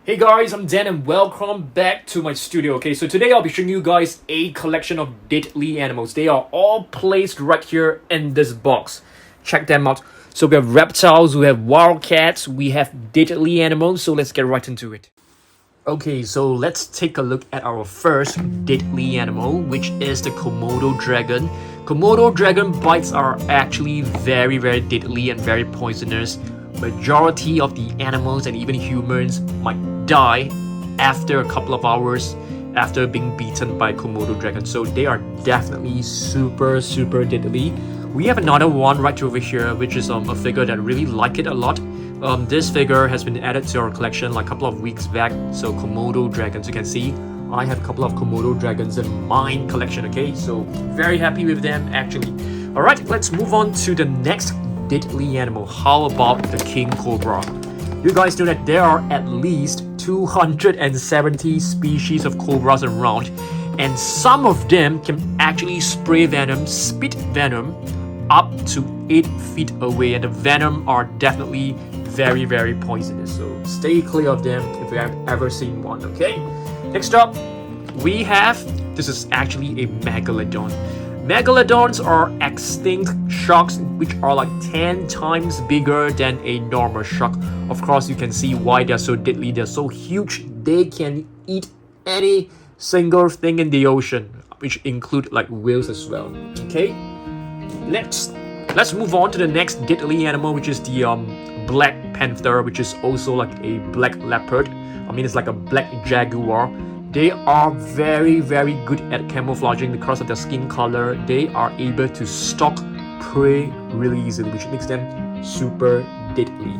Hey guys, I'm Dan and welcome back to my studio. Okay, so today I'll be showing you guys a collection of deadly animals. They are all placed right here in this box. Check them out. So we have reptiles, we have wildcats, we have deadly animals. So let's get right into it. Okay, so let's take a look at our first deadly animal, which is the Komodo dragon. Komodo dragon bites are actually very deadly and very poisonous. Majority of the animals and even humans might die after a couple of hours after being beaten by Komodo dragon. So they are definitely super deadly. We have another one right over here, which is a figure that I really like it a lot. This figure has been added to our collection like a couple of weeks back. So Komodo dragons, you can see I have a couple of Komodo dragons in my collection. Okay, so very happy with them actually. All right, let's move on to the next deadly animal. How about the king cobra? You guys know that there are at least 270 species of cobras around, and some of them can actually spray venom, spit venom up to 8 feet away, and the venom are definitely very poisonous, so stay clear of them if you have ever seen one. Okay, next up we have, this is actually a megalodon. Megalodons are extinct sharks which are like 10 times bigger than a normal shark. Of course, you can see why they're so deadly. They're so huge, they can eat any single thing in the ocean, which include like whales as well. Okay, let's move on to the next deadly animal, which is the black panther, which is also like a black leopard. I mean, it's like a black jaguar. They are very good at camouflaging because of their skin color. They are able to stalk prey really easily, which makes them super deadly.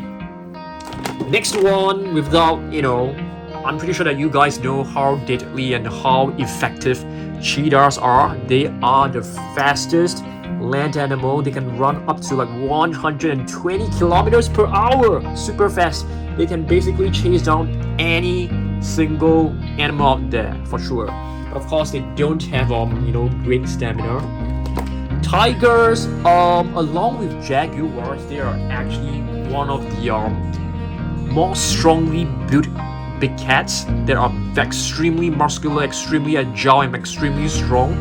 Next one, without, I'm pretty sure that you guys know how deadly and how effective cheetahs are. They are the fastest land animal. They can run up to like 120 kilometers per hour. Super fast. They can basically chase down any single animal out there for sure. Of course, they don't have great stamina. Tigers, along with jaguars, they are actually one of the more strongly built big cats that are extremely muscular, extremely agile, and extremely strong.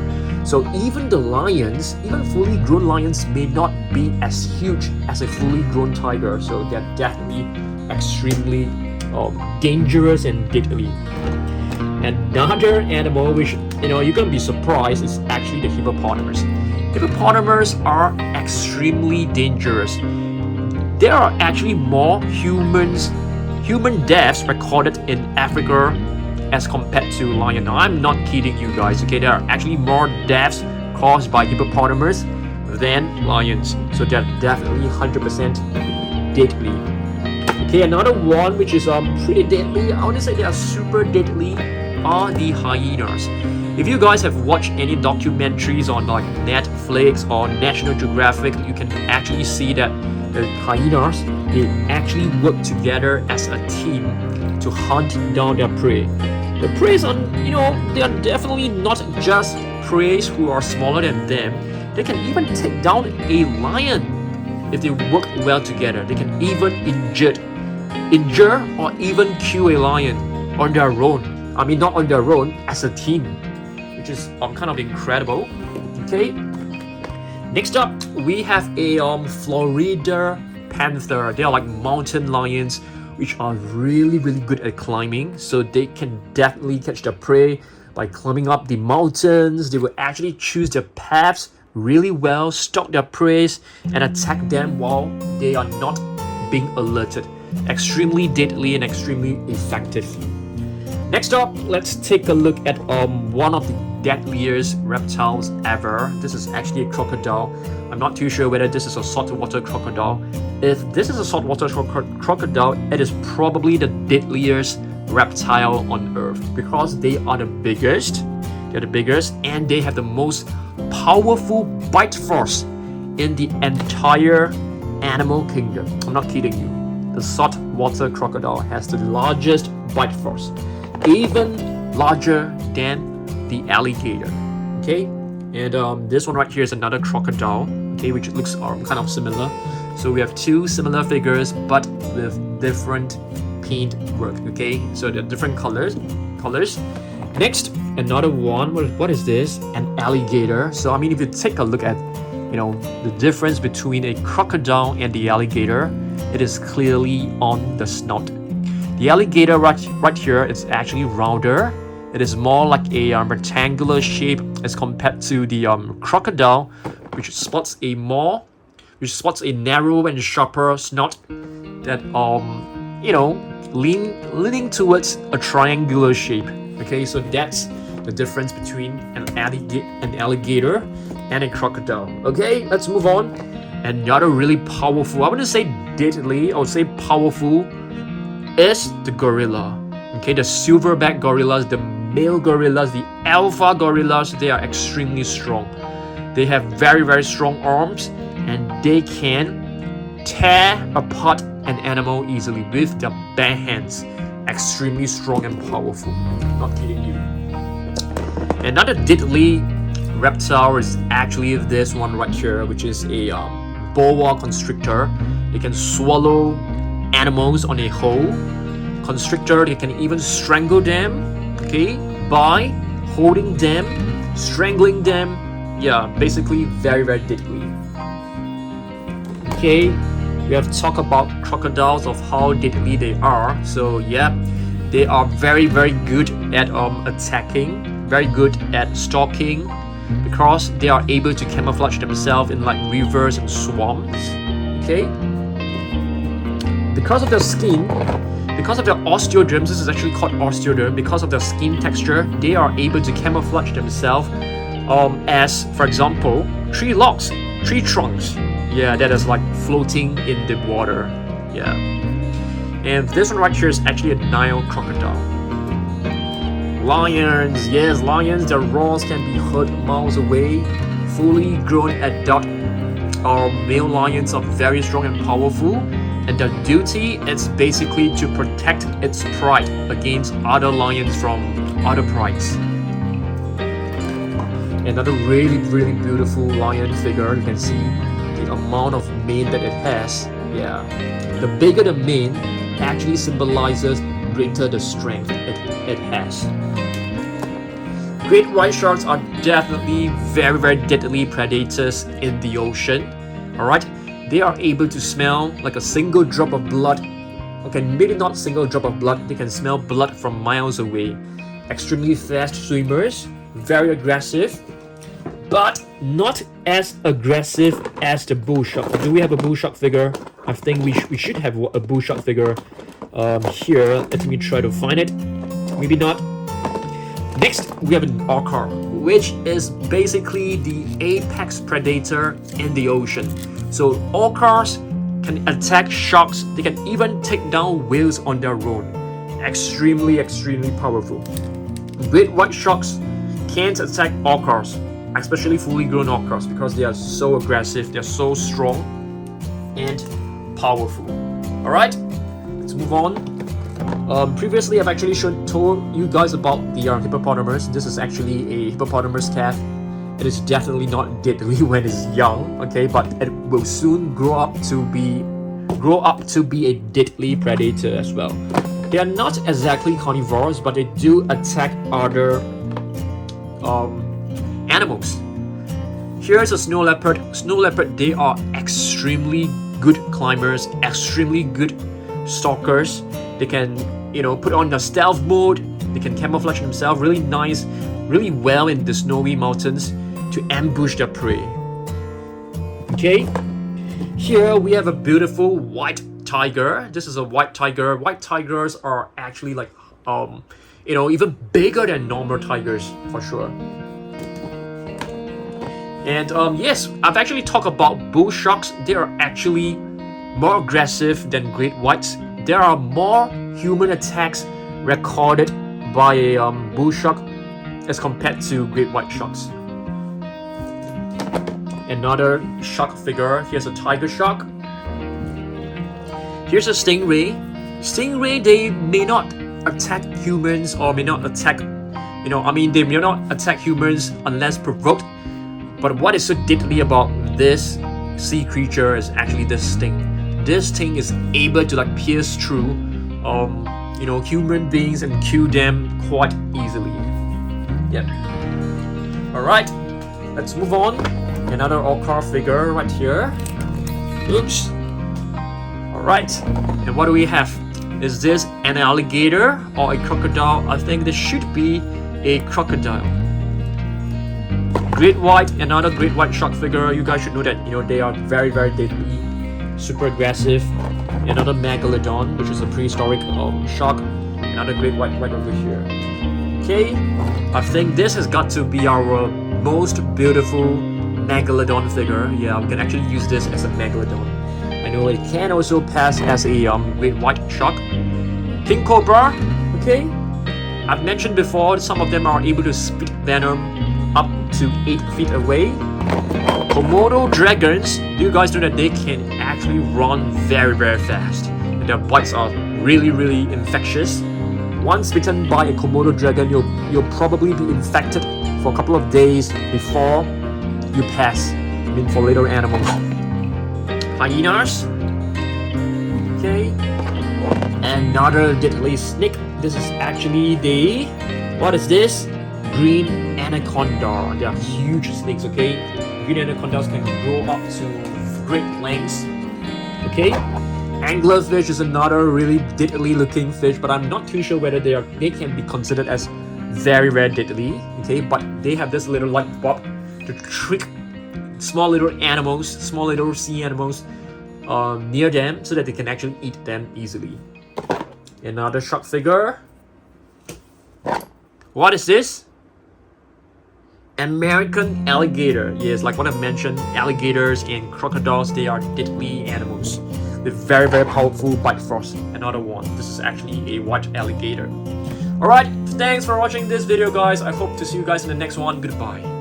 So even the lions, even fully grown lions, may not be as huge as a fully grown tiger. So they're definitely extremely dangerous and deadly. Another animal which you're gonna be surprised is actually the hippopotamus. Hippopotamus are extremely dangerous. There are actually more human deaths recorded in Africa as compared to lion. Now, I'm not kidding you guys. Okay, there are actually more deaths caused by hippopotamus than lions. So they're definitely 100% deadly. Okay, another one which is pretty deadly, I want to say they are super deadly, are the hyenas. If you guys have watched any documentaries on like Netflix or National Geographic, you can actually see that the hyenas, they actually work together as a team to hunt down their prey. The prey are, they are definitely not just prey who are smaller than them. They can even take down a lion if they work well together. They can even injure or even kill a lion on their own. I mean, not on their own, as a team, which is kind of incredible. Okay, next up we have a Florida panther. They are like mountain lions which are really good at climbing, so they can definitely catch their prey by climbing up the mountains. They will actually choose their paths really well, stalk their prey and attack them while they are not being alerted. Extremely deadly and extremely effective. Next up, let's take a look at one of the deadliest reptiles ever. This is actually a crocodile. I'm not too sure whether this is a saltwater crocodile. If this is a saltwater crocodile, it is probably the deadliest reptile on earth because they are the biggest. They're the biggest and they have the most powerful bite force in the entire animal kingdom. I'm not kidding you. The saltwater crocodile has the largest bite force, even larger than the alligator. Okay, and this one right here is another crocodile. Okay, which looks kind of similar. So we have two similar figures, but with different paint work. Okay, so there are different colors. Next, another one. What is this? An alligator. So I mean, if you take a look at, the difference between a crocodile and the alligator, it is clearly on the snout. The alligator right here is actually rounder. It is more like a rectangular shape as compared to the crocodile, which sports a narrow and sharper snout that leaning towards a triangular shape. Okay, so that's the difference between an alligator and a crocodile. Okay, let's move on. Another really powerful, I wouldn't say deadly, I would say powerful, is the gorilla. Okay, the silverback gorillas, the male gorillas, the alpha gorillas, they are extremely strong. They have very, very strong arms, and they can tear apart an animal easily with their bare hands. Extremely strong and powerful. Not kidding you. Another deadly reptile is actually this one right here, which is a boa constrictor. They can swallow animals on a whole. Constrictor, they can even strangle them, okay, by holding them, strangling them. Yeah, basically very, very deadly. Okay, we have talked about crocodiles, of how deadly they are. So yeah, they are very, very good at attacking, very good at stalking, because they are able to camouflage themselves in like rivers and swamps. Okay, because of their skin, because of their osteoderms, this is actually called osteoderm, because of their skin texture, they are able to camouflage themselves as, for example, tree logs, tree trunks. Yeah, that is like floating in the water. Yeah. And this one right here is actually a Nile crocodile. Lions, yes, lions, their roars can be heard miles away. Fully grown adult male lions are very strong and powerful, and their duty is basically to protect its pride against other lions from other prides. Another really, really beautiful lion figure. You can see the amount of mane that it has. Yeah, the bigger the mane actually symbolizes greater the strength it has. Great white sharks are definitely very, very deadly predators in the ocean. Alright, they are able to smell like a single drop of blood. Okay, maybe not single drop of blood, they can smell blood from miles away. Extremely fast swimmers, very aggressive, but not as aggressive as the bull shark. Do we have a bull shark figure? I think we should have a bull shark figure here. Let me try to find it. Maybe not. Next, we have an orca, which is basically the apex predator in the ocean. So orcas can attack sharks. They can even take down whales on their own. Extremely, extremely powerful. Great white sharks can't attack orcas, especially fully grown orcas, because they are so aggressive, they're so strong and powerful. Alright, let's move on. Previously, I've actually told you guys about the hippopotamus. This is actually a hippopotamus calf. It is definitely not deadly when it's young, okay, but it will soon grow up to be a deadly predator as well. They are not exactly carnivores, but they do attack other animals. Here's a snow leopard. Snow leopard, they are extremely good climbers, extremely good stalkers. They can, put on the stealth mode. They can camouflage themselves really nice, really well in the snowy mountains to ambush their prey. Okay, here we have a beautiful white tiger. This is a white tiger. White tigers are actually like, even bigger than normal tigers for sure. And yes, I've actually talked about bull sharks. They are actually more aggressive than great whites. There are more human attacks recorded by a bull shark as compared to great white sharks. Another shark figure. Here's a tiger shark. Here's a stingray. Stingray, they may not attack humans or may not attack, they may not attack humans unless provoked. But what is so deadly about this sea creature is actually this sting. This sting is able to pierce through human beings and kill them quite easily. Yep. Alright, let's move on. Another Orca figure right here. Oops. Alright, and what do we have? Is this an alligator or a crocodile? I think this should be a crocodile. Great white, another great white shark figure. You guys should know that they are very deadly, super aggressive. Another Megalodon, which is a prehistoric shark. Another great white right over here. Okay, I think this has got to be our most beautiful Megalodon figure. Yeah, we can actually use this as a Megalodon. I know it can also pass as a great white shark. King Cobra. Okay, I've mentioned before some of them are able to spit venom up to 8 feet away. Komodo dragons, do you guys know that they can actually run very fast? And their bites are really infectious. Once bitten by a Komodo dragon, you'll probably be infected for a couple of days before you pass. I mean, for little animals. Hyenas. Okay. Another deadly snake. This is actually the... what is this? Green anaconda. They are huge snakes, okay? Green anacondas can grow up to great lengths. Okay? Anglerfish is another really deadly looking fish, but I'm not too sure whether they can be considered as very deadly. Okay, but they have this little light bulb to trick small little animals, small little sea animals near them so that they can actually eat them easily. Another shark figure. What is this? American alligator. Yes, like what I mentioned, alligators and crocodiles, they are deadly animals with very powerful bite force. Another one. This is actually a white alligator. Alright, thanks for watching this video, guys. I hope to see you guys in the next one. Goodbye.